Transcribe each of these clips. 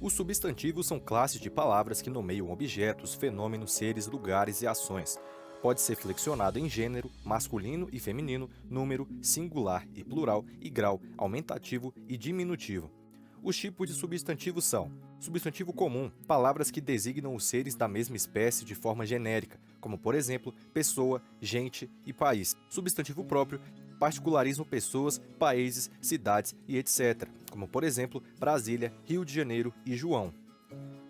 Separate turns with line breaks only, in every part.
Os substantivos são classes de palavras que nomeiam objetos, fenômenos, seres, lugares e ações. Pode ser flexionado em gênero, masculino e feminino, número, singular e plural, e grau, aumentativo e diminutivo. Os tipos de substantivos são: substantivo comum, palavras que designam os seres da mesma espécie de forma genérica, como por exemplo, pessoa, gente e país. Substantivo próprio, particularizam pessoas, países, cidades e etc., como por exemplo, Brasília, Rio de Janeiro e João.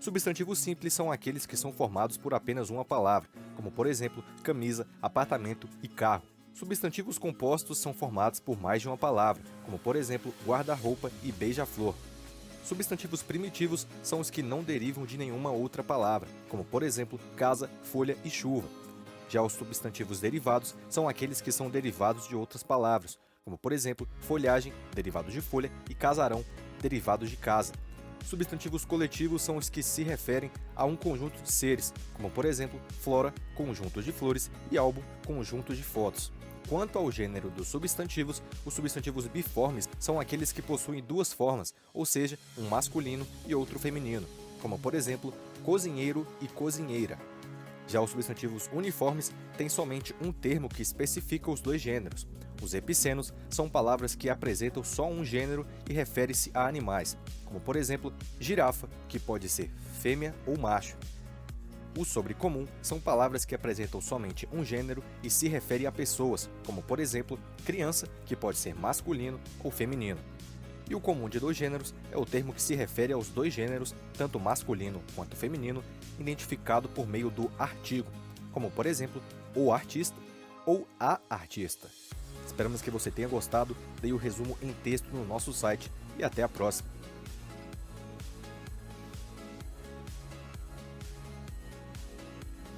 Substantivos simples são aqueles que são formados por apenas uma palavra, como por exemplo, camisa, apartamento e carro. Substantivos compostos são formados por mais de uma palavra, como por exemplo, guarda-roupa e beija-flor. Substantivos primitivos são os que não derivam de nenhuma outra palavra, como por exemplo, casa, folha e chuva. Já os substantivos derivados são aqueles que são derivados de outras palavras, como por exemplo, folhagem, derivado de folha, e casarão, derivado de casa. Substantivos coletivos são os que se referem a um conjunto de seres, como por exemplo, flora, conjunto de flores, e álbum, conjunto de fotos. Quanto ao gênero dos substantivos, os substantivos biformes são aqueles que possuem duas formas, ou seja, um masculino e outro feminino, como por exemplo, cozinheiro e cozinheira. Já os substantivos uniformes têm somente um termo que especifica os dois gêneros. Os epicenos são palavras que apresentam só um gênero e refere-se a animais, como por exemplo, girafa, que pode ser fêmea ou macho. Os sobrecomum são palavras que apresentam somente um gênero e se refere a pessoas, como por exemplo, criança, que pode ser masculino ou feminino. E o comum de dois gêneros é o termo que se refere aos dois gêneros, tanto masculino quanto feminino, identificado por meio do artigo, como por exemplo, o artista ou a artista. Esperamos que você tenha gostado, dei o resumo em texto no nosso site e até a próxima.